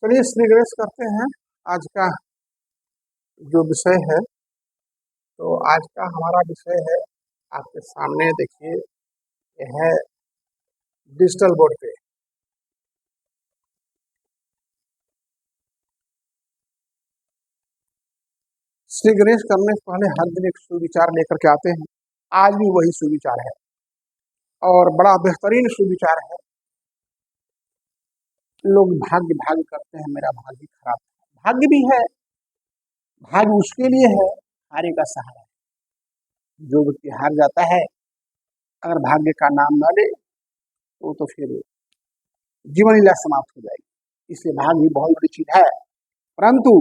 चलिए श्री गणेश करते हैं। आज का जो विषय है, तो आज का हमारा विषय है, आपके सामने देखिए, यह है डिजिटल बोर्ड पे। श्री गणेश करने से पहले हर दिन एक सुविचार लेकर के आते हैं। आज भी वही सुविचार है और बड़ा बेहतरीन सुविचार है। लोग भाग्य भाग्य करते हैं, मेरा भाग्य खराब है। भाग्य भी है, भाग्य उसके लिए है हारे का सहारा। जो व्यक्ति हार जाता है, अगर भाग्य का नाम न ले तो फिर जीवन लीला समाप्त हो जाएगी। इसलिए भाग्य भी बहुत बड़ी चीज है, परंतु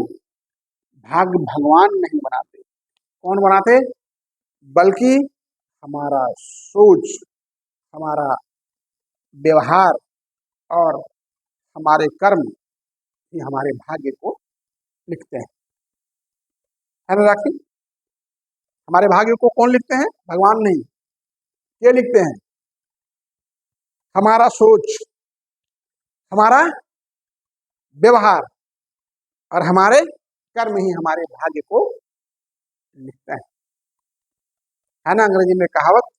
भाग्य भगवान नहीं बनाते। कौन बनाते? बल्कि हमारा सोच, हमारा व्यवहार और हमारे कर्म ही हमारे भाग्य को लिखते हैं। है ना राखी? हमारे भाग्य को कौन लिखते हैं? भगवान नहीं। ये लिखते हैं हमारा सोच, हमारा व्यवहार और हमारे कर्म ही हमारे भाग्य को लिखते हैं। है ना अंग्रेजी में कहावत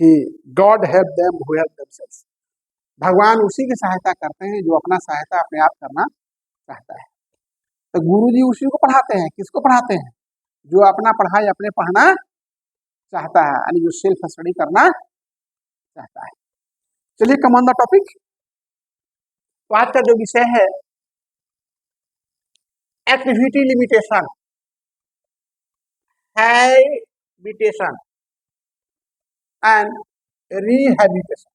कि God help them who help themselves. भगवान उसी की सहायता करते हैं जो अपना सहायता अपने आप करना चाहता है। तो गुरु जी उसी को पढ़ाते हैं। किसको पढ़ाते हैं? जो अपना पढ़ाई अपने पढ़ना चाहता है, यानी जो सेल्फ स्टडी करना चाहता है। चलिए कम ऑन द टॉपिक। तो आज का जो विषय है, एक्टिविटी लिमिटेशन, हैबिटेशन एंड रिहैबिटेशन।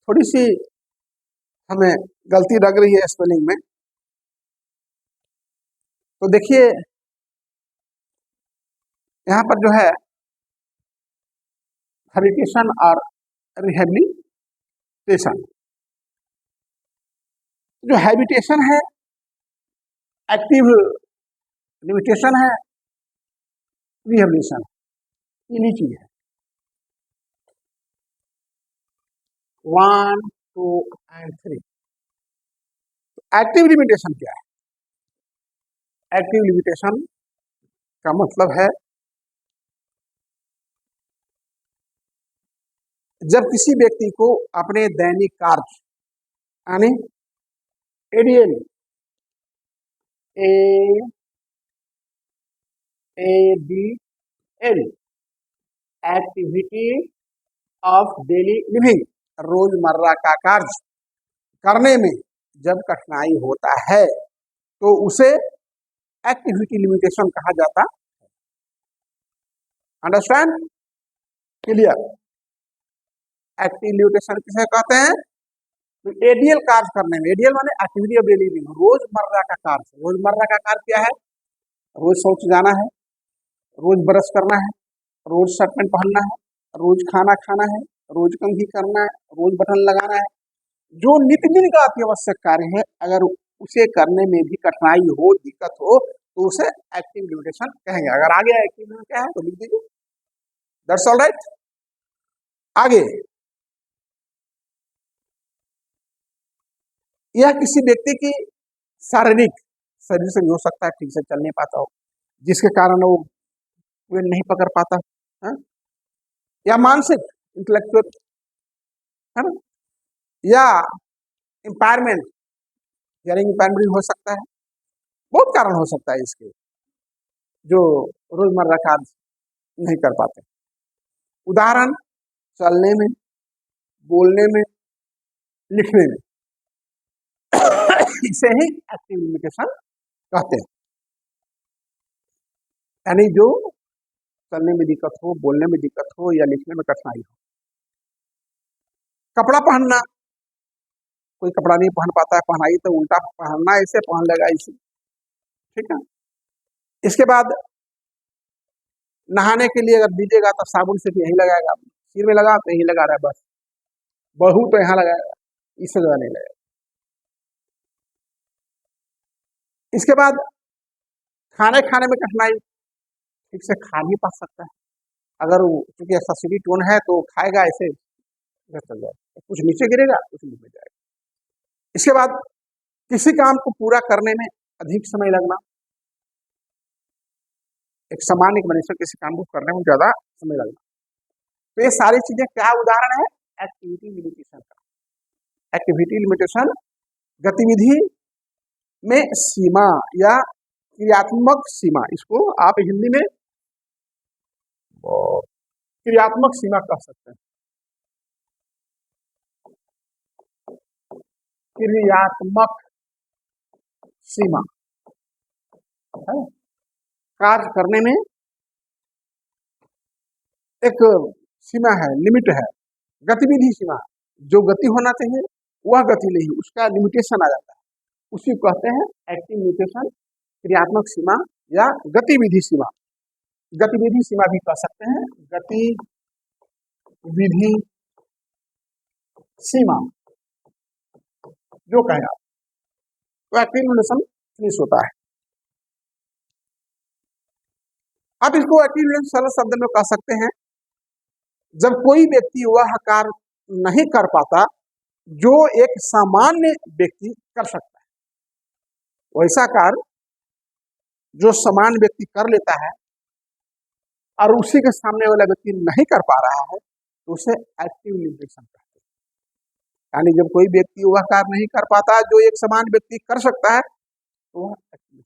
थोड़ी सी हमें गलती लग रही है स्पेलिंग में, तो देखिए यहाँ पर जो है हैबिटेशन और रिहैबिलिटेशन। जो हैबिटेशन है एक्टिव, लिमिटेशन है रिहैबिलिटेशन, इन्हीं चीज है। 1, 2 and 3। एक्टिव लिमिटेशन क्या है? एक्टिव लिमिटेशन का मतलब है जब किसी व्यक्ति को अपने दैनिक कार्य यानी ADL, ADL, activity of daily living, रोजमर्रा का कार्य करने में जब कठिनाई होता है तो उसे एक्टिविटी लिमिटेशन कहा जाता है। अंडरस्टैंड? क्लियर? एक्टिव लिमिटेशन किसे कहते हैं? तो एडीएल कार्य करने में, एडीएल माने एक्टिविटी ऑफ डेली लिविंग, रोजमर्रा का कार्य। रोजमर्रा का कार्य क्या है? रोज शौच जाना है, रोज ब्रश करना है, रोज शर्ट पैंट पहनना है, रोज खाना खाना है, रोज कंघी करना है, रोज बटन लगाना है। जो नित्य दिन का अति आवश्यक कार्य है, अगर उसे करने में भी कठिनाई हो, दिक्कत हो, तो उसे एक्टिव लिमिटेशन कहेंगे। अगर आगे एक्टिव लिमिटेशन क्या है तो लिख दीजिए। That's all right. आगे, यह किसी व्यक्ति की शारीरिक शरीर से भी हो सकता है, ठीक से चल नहीं पाता हो, जिसके कारण वो नहीं पकड़ पाता है, या मानसिक इंटेलेक्चुअल, है ना, या इम्पायरमेंट, हियरिंग इम्पायरमेंट भी हो सकता है। बहुत कारण हो सकता है इसके, जो रोजमर्रा कार्य नहीं कर पाते। उदाहरण, चलने में, बोलने में, लिखने में। इसे ही एक्टिव लिमिटेशन कहते हैं। यानी जो चलने में दिक्कत हो, बोलने में दिक्कत हो या लिखने में कठिनाई हो। कपड़ा पहनना, कोई कपड़ा नहीं पहन पाता है, पहनाई तो उल्टा पहनना, ऐसे पहन लेगा इसे, ठीक है। इसके बाद नहाने के लिए अगर बीतेगा तो साबुन से भी यही लगाएगा, सिर में लगा तो यही लगा रहा है, बस बहू तो यहाँ लगाएगा, इससे ज्यादा नहीं लगेगा। इसके बाद खाने खाने में कठिनाई, ठीक से खा नहीं पा सकता है। अगर वो चूंकि एसिडिटी टोन है तो खाएगा ऐसे चल जाएगा, कुछ नीचे गिरेगा, कुछ नीचे जाएगा। इसके बाद किसी काम को पूरा करने में अधिक समय लगना, एक सामान्य मनुष्य किसी काम को करने में ज्यादा समय लगना। तो ये सारी चीजें क्या उदाहरण है एक्टिविटी लिमिटेशन का। एक्टिविटी लिमिटेशन गतिविधि में सीमा या क्रियात्मक सीमा, इसको आप हिंदी में क्रियात्मक सीमा कह सकते हैं। क्रियात्मक सीमा है, कार्य करने में एक सीमा है, लिमिट है, गतिविधि सीमा, जो गति होना चाहिए वह गति नहीं, उसका लिमिटेशन आ जाता है, उसी को कहते हैं एक्टिव लिमिटेशन, क्रियात्मक सीमा या गतिविधि सीमा। गतिविधि सीमा भी कह सकते हैं, गतिविधि सीमा जो कहें आप, तो एक्टिव लिमिटेशन फिनिश होता है। आप इसको एक्टिव लिमिटेशन सरल शब्द में कह सकते हैं, जब कोई व्यक्ति वह कार्य नहीं कर पाता जो एक सामान्य व्यक्ति कर सकता है, वैसा कार्य जो सामान्य व्यक्ति कर लेता है और उसी के सामने वाला व्यक्ति नहीं कर पा रहा है, तो उसे एक्टिव लिमिटेशन कहते हैं। यानी जब कोई व्यक्ति वह कार्य नहीं कर पाता जो एक सामान्य व्यक्ति कर सकता है, तो वह एक्टिव।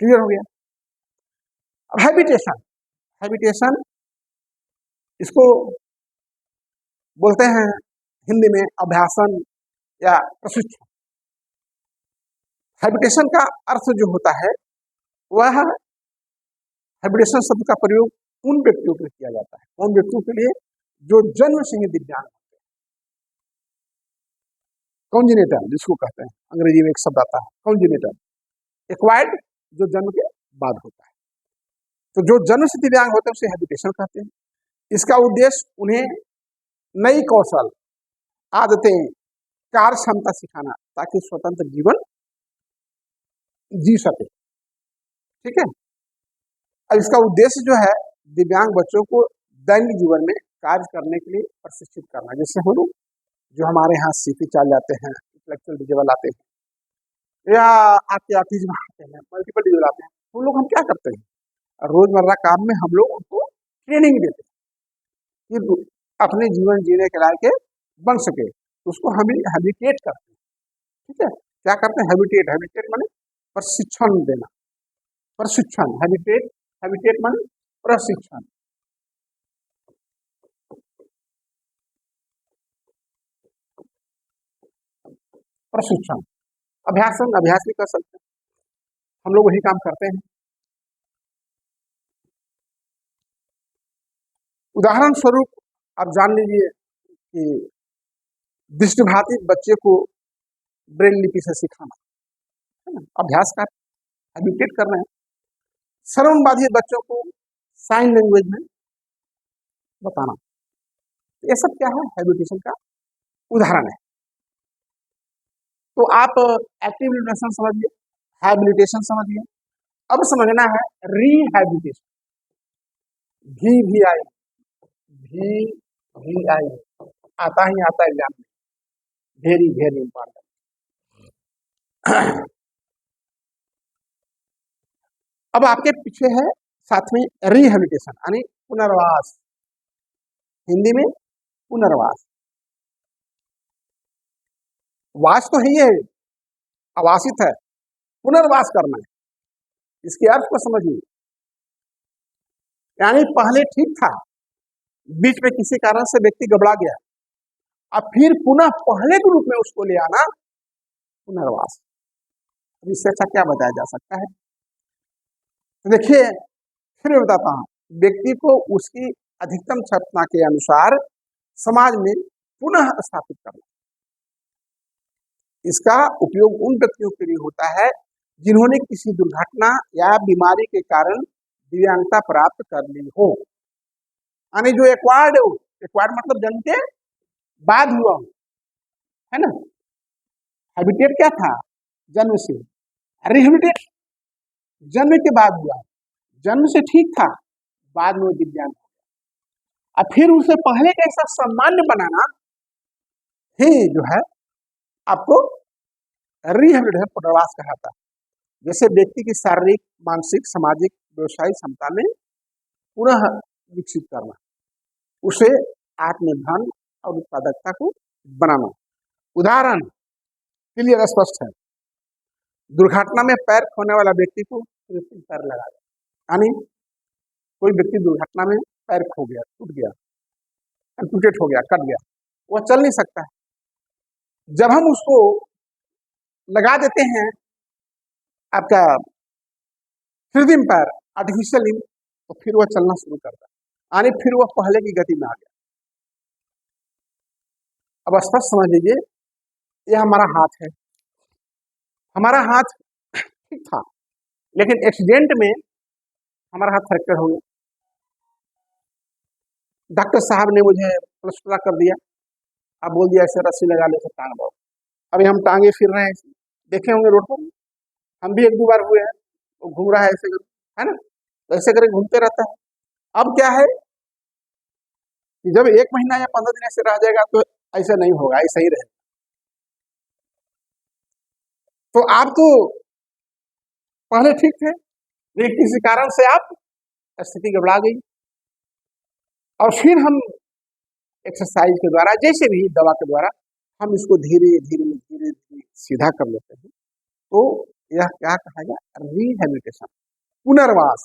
क्लियर हो गया। अब हैबिटेशन, हैबिटेशन इसको बोलते हैं हिंदी में अभ्यासन या प्रशिक्षण। हैबिटेशन का अर्थ जो होता है वह, हैबिटेशन शब्द का प्रयोग उन व्यक्तियों के लिए किया जाता है, उन व्यक्तियों के लिए जो जन्म से ही दिव्यांग होते हैं। कॉन्जेनिटल जिसको कहते हैं, अंग्रेजी में एक शब्द आता है कॉन्जेनिटल, एक्वायर्ड जो जन्म के बाद होता है। तो जो जन्म से दिव्यांग होते हैं उसे हैबिटेशन कहते हैं। इसका उद्देश्य उन्हें नई कौशल, आदतें, कार्य क्षमता सिखाना ताकि स्वतंत्र जीवन जी सके। ठीक है। अब इसका उद्देश्य जो है दिव्यांग बच्चों को दैनिक जीवन में कार्य करने के लिए प्रशिक्षित करना। जैसे हम लोग जो हमारे यहाँ सीपी चाल जाते हैं, इंटेलेक्चुअल डिजेबल आते हैं या आपके ऑटिज्म आते हैं, मल्टीपल डिजेबल आते हैं, उन लोग हम क्या करते हैं, रोजमर्रा काम में हम लोग उनको ट्रेनिंग देते हैं कि अपने जीवन जीने के लायक बन सके, उसको हम हैबिटेट करते हैं। ठीक है। क्या करते हैं, हैबिटेट, हैबिटेट माने प्रशिक्षण देना, प्रशिक्षण, हैबिटेट, हैबिटेट माने प्रशिक्षण। प्रशिक्षण, अभ्यासन, अभ्यास भी कर सकते हैं, हम लोग वही काम करते हैं। उदाहरण स्वरूप आप जान लीजिए कि दृष्टिबाधित बच्चे को ब्रेल लिपि से सिखाना, है ना, अभ्यास का हैबिटेट कर रहे हैं। श्रवण बाधित बच्चों को साइन लैंग्वेज में बताना, ये सब क्या है, हैबिटेशन का उदाहरण है। तो आप एक्टिव लिमिटेशन समझिए, हैबिलिटेशन समझिए, अब समझना है रिहैबिलिटेशन। भी आई, भी आई आता ही आता एग्जाम में, वेरी वेरी इंपॉर्टेंट। अब आपके पीछे है साथ में रिहैबिलिटेशन यानी पुनर्वास, हिंदी में पुनर्वास। वास तो ही है, आवासित है, पुनर्वास करना है, इसके अर्थ को समझिए। यानी पहले ठीक था, बीच में किसी कारण से व्यक्ति गबड़ा गया, अब फिर पुनः पहले के रूप में उसको ले आना, पुनर्वास। इससे अच्छा क्या बताया जा सकता है। तो देखिए फिर मैं बताता हूं, व्यक्ति को उसकी अधिकतम क्षमता के अनुसार समाज में पुनः स्थापित करना। इसका उपयोग उन व्यक्तियों के लिए होता है जिन्होंने किसी दुर्घटना या बीमारी के कारण दिव्यांगता प्राप्त कर ली हो, यानी जो एक्वायर्ड हो, एक्वायर्ड मतलब जन्म के बाद हुआ हो, है ना। हैबिटेट क्या था, जन्म से, रिहैबिलिटेट जन्म के बाद हुआ, जन्म से ठीक था, बाद में दिव्यांग हो गया, और फिर उसे पहले का ऐसा सामान्य बनाना ही जो है आपको रिहेबिलिटेशन पुनर्वास कहलाता है। जैसे व्यक्ति की शारीरिक, मानसिक, सामाजिक, व्यवसायिक क्षमता में पुनः विकसित करना, उसे आत्मनिर्भर और उत्पादकता को बनाना। उदाहरण क्लियर स्पष्ट है। दुर्घटना में पैर खोने वाला व्यक्ति को कृत्रिम पैर लगा दे, यानी कोई व्यक्ति दुर्घटना में पैर खो गया, टूट गया, एम्पुटेट हो गया, कट गया, वह चल नहीं सकता है। जब हम उसको लगा देते हैं आपका कृत्रिम पैर, आर्टिफिशियल लिम्ब, तो फिर वह चलना शुरू करता है, यानी फिर वह पहले की गति में आ गया। अब स्पष्ट समझ लीजिए, यह हमारा हाथ है। हमारा हाथ ठीक था, लेकिन एक्सीडेंट में हमारा हाथ फ्रैक्चर हो गया। डॉक्टर साहब ने मुझे प्लास्टर कर दिया, अब बोल दिया ऐसे रस्सी लगा ले, टांग दो। अभी हम टांगे फिर रहे हैं, देखे होंगे रोड पर, हम भी एक दो बार हुए हैं, वो घूम रहा है ऐसे कर, है ना, तो ऐसे करके घूमते रहता है। अब क्या है कि जब 1 महीना या 15 दिन ऐसे रह जाएगा तो ऐसा नहीं होगा, ऐसा ही रहेगा। तो आप तो पहले ठीक थे, लेकिन किसी कारण से आप स्थिति गड़बड़ा गई, और फिर हम एक्सरसाइज के द्वारा, जैसे भी दवा के द्वारा, हम इसको धीरे धीरे धीरे धीरे सीधा कर लेते हैं। तो यह क्या कहा गया? रिहेबिलिटेशन, पुनर्वास।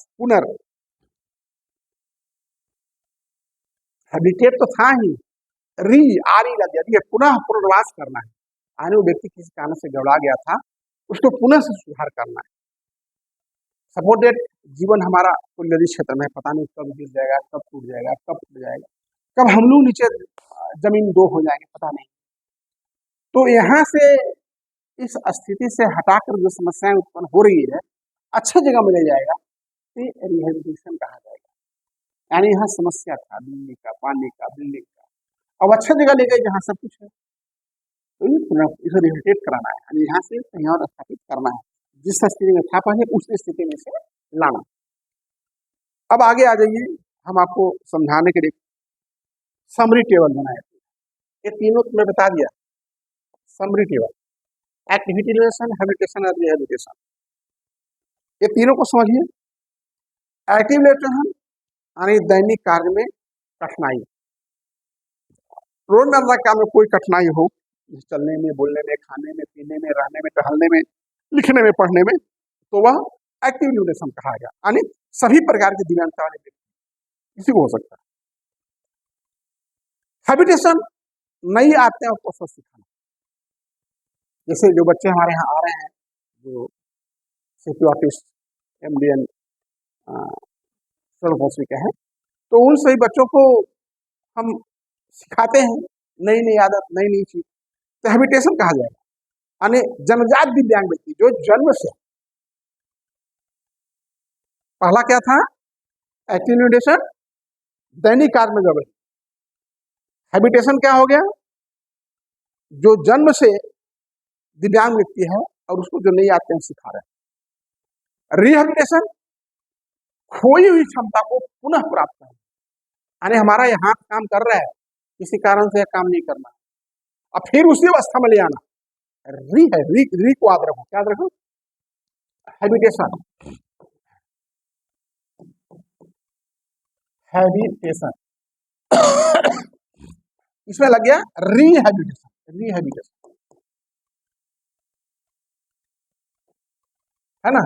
हैबिटेट तो था ही, आरी लग गया, पुनः पुनर्वास करना है, यानी वो व्यक्ति किसी कारण से गड़बड़ा गया था, उसको पुनः से सुधार करना है। सपोज डेट जीवन हमारा कुंडली क्षेत्र में, पता नहीं कब गिर जाएगा, कब टूट जाएगा, कब फूट जाएगा, कब हम लोग नीचे जमीन दो हो जाएंगे, पता नहीं। तो यहाँ से इस स्थिति से हटाकर जो समस्याएं उत्पन्न हो रही है, अच्छी जगह में ले जाएगा, तो रिहेबिलिटेशन कहा जाएगा। यानी यहाँ समस्या था बिजली का, पानी का, बिल्डिंग का, अब अच्छा जगह ले गए जहाँ सब कुछ है, तो इसे रिहेबिलिटेट कराना है, यानी यहाँ से कहीं और स्थापित करना है, जिस स्थिति में था पहले उस स्थिति में से लाना। अब आगे आ जाइए, हम आपको समझाने के लिए समरी टेबल बनाए थे, ये तीनों तुम्हें बता दिया। Summary table, activity relation, habitation और रिहेबिलिटेशन, ये तीनों को समझिए। एक्टिव रिलेशन यानी दैनिक कार्य में कठिनाई, रोजमर्रा काम में कोई कठिनाई हो, चलने में, बोलने में, खाने में, पीने में, रहने में, टहलने में, लिखने में, पढ़ने में, तो वह एक्टिव रिलेशन कहा गया, यानी सभी प्रकार की दिव्यांगता वाले व्यक्ति किसी को हो सकता है। हैबिटेशन, नई आदतें और कौशल सिखाना, जैसे जो बच्चे हमारे यहाँ आ रहे हैं, जो सीपी आर्टिस्ट, एमडीएन सर्वभाषी के हैं, तो उन सभी बच्चों को हम सिखाते हैं नई नई आदत, नई नई चीज, तो हैबिटेशन कहा जाएगा। यानी जन्मजात दिव्यांग व्यक्ति जो जन्म से, पहला क्या था? एक्टिव रिलेशन, दैनिक कार्य में गड़बड़ी। हैबिटेशन क्या हो गया? जो जन्म से दिव्यांग व्यक्ति है और उसको जो नई आदतें सिखा रहे हैं। रिहेबिलिटेशन, खोई हुई क्षमता को पुनः प्राप्त करना, यानी हमारा ये हाथ काम कर रहा है, किसी कारण से काम नहीं करना, अब फिर उसी अवस्था में ले आना। री को याद रखो, हैबिटेशन, इसमें लग गया रिहेबिलिटेशन, है ना,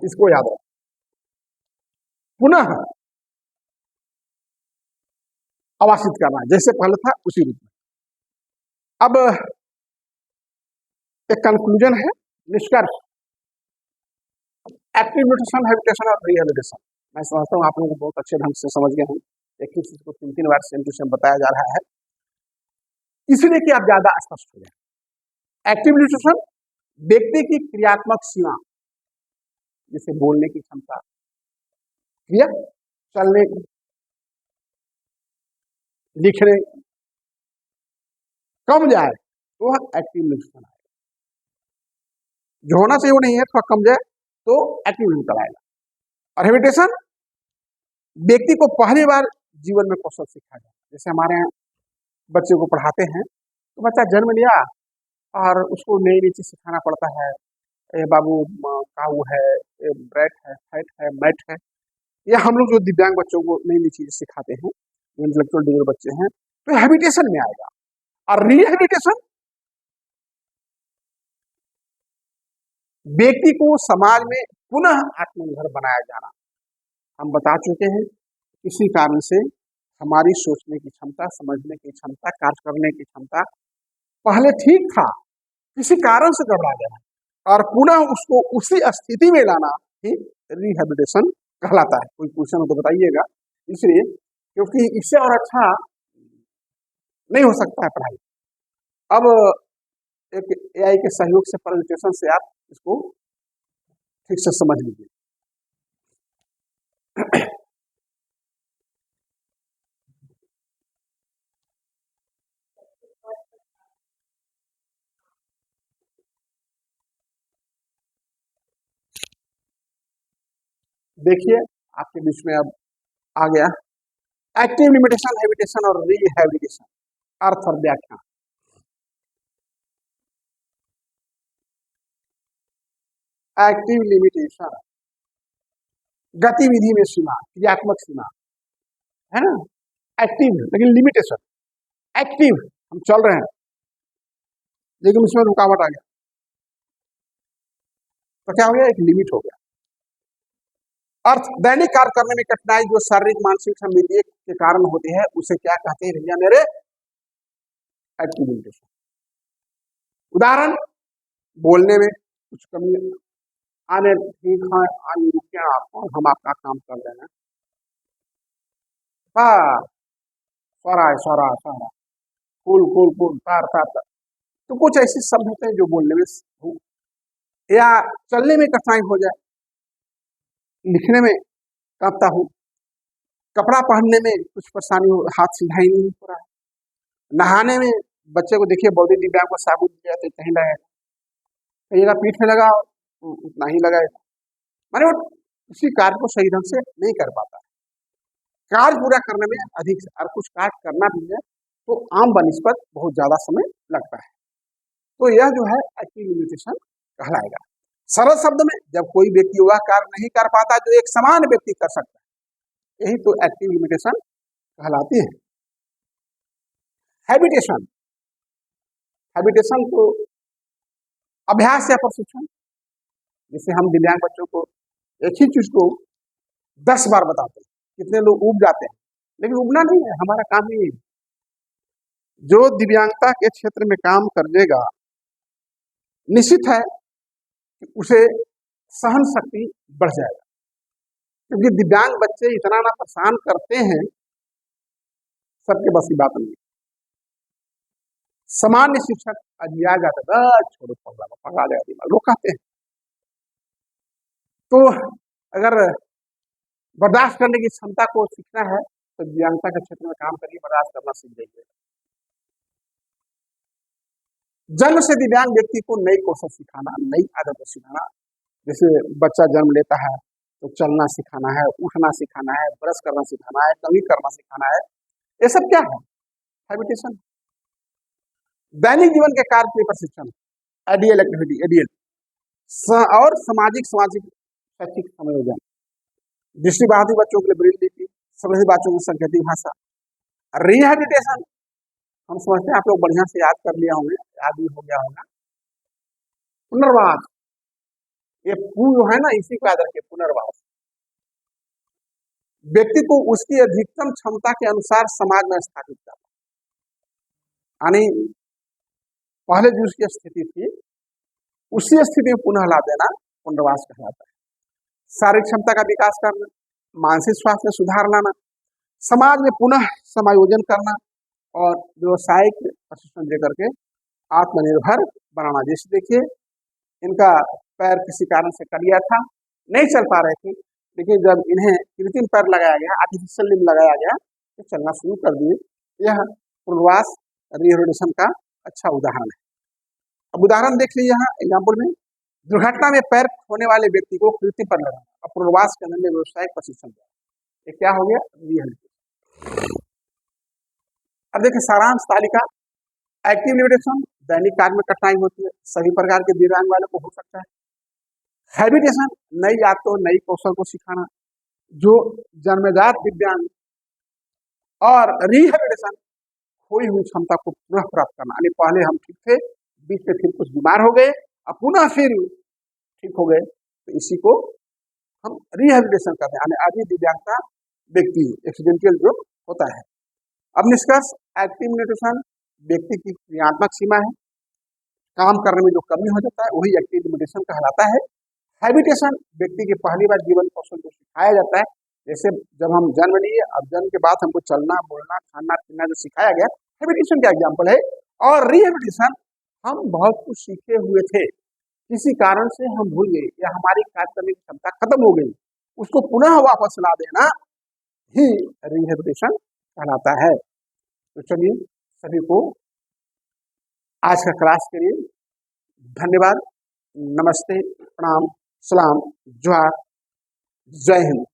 इसको याद रखो। पुनः आवासित करना, जैसे पहले था उसी रूप में। अब एक कंक्लूजन है, निष्कर्ष, एक्टिव न्यूट्रिशन, हैबिटेशन और रिहेबिलिटेशन, मैं समझता हूँ आप लोगों को बहुत अच्छे ढंग से समझ गए हैं। एक ही चीज को 3-3 बार सेम टू सेम बताया जा रहा है, इसलिए कि आप ज्यादा स्पष्ट हो जाए। एक्टिव न्यूट्रिशन, व्यक्ति की क्रियात्मक सीमा, जैसे बोलने की क्षमता, क्रिया, चलने की, लिखने कम जाए तो वह एक्टिव न्यूट्रिशन आएगा। जो होना चाहिए वो नहीं है, थोड़ा कम जाए तो एक्टिव न्यूट्रिशन आएगा। और हैबिटेशन, व्यक्ति को पहली बार जीवन में कौशल सिखाया जाए, जैसे हमारे यहाँ बच्चे को पढ़ाते हैं तो बच्चा जन्म लिया और उसको नई नई चीज सिखाना पड़ता है। ए बाबू, काऊ है, ए ब्रेड है, फैट है, मैट है। ये हम लोग जो दिव्यांग बच्चों को नई नई चीजें सिखाते हैं, जो इंटेलेक्चुअल डिग्री बच्चे हैं, तो हैबिटेशन में आएगा। और रिहैबिलिटेशन व्यक्ति को समाज में पुनः आत्मनिर्भर बनाया जाना। हम बता चुके हैं, इसी कारण से हमारी सोचने की क्षमता, समझने की क्षमता, कार्य करने की क्षमता पहले ठीक था, किसी कारण से गड़बड़ा गया और पुनः उसको उसी स्थिति में लाना ही रिहैबिलिटेशन कहलाता है। कोई क्वेश्चन हो तो बताइएगा। इसलिए क्योंकि इससे और अच्छा नहीं हो सकता है पढ़ाई। अब एक एआई के सहयोग से प्रेजेंटेशन से आप इसको ठीक से समझ लीजिए। देखिए, आपके बीच में अब आ गया एक्टिव लिमिटेशन, हैबिटेशन और रिहैबिलिटेशन, अर्थ और व्याख्या। एक्टिव लिमिटेशन गतिविधि में सीमा, क्रियात्मक सीमा है ना। एक्टिव लेकिन लिमिटेशन, एक्टिव हम चल रहे हैं लेकिन उसमें रुकावट आ गया तो क्या हो गया, एक लिमिट हो गया। अर्थ दैनिक कार्य करने में कठिनाई जो शारीरिक मानसिक समृद्धि के कारण होती है उसे क्या कहते हैं भैया मेरे, एक्टिव लिमिटेशन। उदाहरण, बोलने में कुछ कमी आने, ठीक है आइए रुकिए आप, हम आपका काम कर रहे हैं, स्वरा स्वरा स्वरा, कुल कुल कुल, तार तार तार। तो कुछ ऐसे शब्द होते हैं जो बोलने में या चलने में कठिनाई हो जाए, लिखने में कांपता हूँ, कपड़ा पहनने में कुछ परेशानी हो, हाथ सीधा ही नहीं हो रहा है, नहाने में बच्चे को देखिए बौद्धिक दिव्यांग को साबुन दिया तो कहीं लगाएगा, कहीं पीठ में लगा उतना ही लगाएगा, माने वो किसी कार्य को सही ढंग से नहीं कर पाता। कार्य पूरा करने में अधिक और कुछ कार्य करना भी है तो आम बनिस्पत बहुत ज्यादा समय लगता है। तो यह जो है एक्टिव लिमिटेशन कहलाएगा। सरल शब्द में, जब कोई व्यक्ति वह कार्य नहीं कर पाता जो एक समान व्यक्ति कर सकता है, यही तो एक्टिव लिमिटेशन कहलाती है। हैबिटेशन, हैबिटेशन को अभ्यास या प्रशिक्षण, जैसे हम दिव्यांग बच्चों को एक ही चीज को 10 बार बताते हैं, कितने लोग उब जाते हैं, लेकिन उबना नहीं है, हमारा काम ही है। जो दिव्यांगता के क्षेत्र में काम कर लेगा, निश्चित है कि उसे सहन शक्ति बढ़ जाएगा, क्योंकि दिव्यांग बच्चे इतना ना परेशान करते हैं, सबके बस की बात नहीं। सामान्य शिक्षक अजिया जाते, छोड़ो पगला जाएगा दिमाग, लोग कहते हैं। तो अगर बर्दाश्त करने की क्षमता को सीखना है तो दिव्यांगता के क्षेत्र में काम करिए, बर्दाश्त करना सीख जाइए। जन्म से दिव्यांग व्यक्ति को नई कौशल सिखाना, नई आदतें सिखाना, जैसे बच्चा जन्म लेता है तो चलना सिखाना है, उठना सिखाना है, ब्रश करना सिखाना है, कमी करना सिखाना है, ये सब क्या है, हैबिटेशन। दैनिक जीवन के कार्य के प्रशिक्षण, आइडियल एक्टिविटी, एडीएल, और सामाजिक सामाजिक शैक्षिक समायोजन, दृष्टिबाधित बच्चों के लिए ब्रेल लिपि, समृद्ध बच्चों की सांकेतिक भाषा। रिहैबिलिटेशन, हम समझते हैं आप लोग बढ़िया से याद कर लिया होंगे, याद भी हो गया होगा। पुनर्वास, ये पू जो है ना, इसी को याद रखिए, पुनर्वास। व्यक्ति को उसकी अधिकतम क्षमता के अनुसार समाज में स्थापित करना, यानी पहले जो उसकी स्थिति थी उसी स्थिति में पुनः ला देना पुनर्वास कहलाता है। शारीरिक क्षमता का विकास करना, मानसिक स्वास्थ्य में सुधार लाना, समाज में पुनः समायोजन करना और व्यवसायिक प्रशिक्षण देकर के आत्मनिर्भर बनाना। जैसे देखिए, इनका पैर किसी कारण से कटिया था, नहीं चल पा रहे थे, लेकिन जब इन्हें कृत्रिम पैर लगाया गया, आर्टिफिशियल लिम्ब लगाया गया, तो चलना शुरू कर दिए। यह पुनर्वास रिहैबिलिटेशन का अच्छा उदाहरण है। अब उदाहरण देख लीजिए यहाँ एग्जाम्पल में, दुर्घटना में पैर खोने वाले व्यक्ति को कृत्रिम पैर लगाना और पुनर्वास करने में व्यवसायिक प्रशिक्षण दिया, ये क्या हो गया, रिहैबिलिटेशन। अब देखिए सारांश तालिका, एक्टिव लिमिटेशन, दैनिक कार्य में कठिनाई होती है, सभी प्रकार के दिव्यांग वालों को हो सकता है। हैबिटेशन, नई आदतों नई कौशल को सिखाना, जो जन्मजात दिव्यांग। और रिहेबिलिटेशन, खोई हुई क्षमता को पुनः प्राप्त करना, यानी पहले हम ठीक थे, बीच में फिर कुछ बीमार हो गए, अब पुनः फिर ठीक हो गए, तो इसी को हम रिहेबिलिटेशन कहते हैं, यानी अभी दिव्यांगता व्यक्ति एक्सीडेंटल जो होता है। अब निष्कर्ष, एक्टिव लिमिटेशन व्यक्ति की क्रियात्मक सीमा है, काम करने में जो कमी हो जाता है वही एक्टिव लिमिटेशन कहलाता है। हैबिटेशन व्यक्ति के पहली बार जीवन कौशल को सिखाया जाता है, जैसे जब हम जन्म लिए, अब जन्म के बाद हमको चलना बोलना खाना पीना जो सिखाया गया, हैबिटेशन का एग्जाम्पल है। और रिहेबिलिटेशन, हम बहुत कुछ सीखे हुए थे, किसी कारण से हम भूल गए या हमारी कार्य करने की क्षमता खत्म हो गई, उसको पुनः वापस ला देना ही रिहेबिलिटेशन कहलाता है। तो चलिए सभी को आज का क्लास के लिए धन्यवाद। नमस्ते, प्रणाम, सलाम, जोहार, जय हिंद।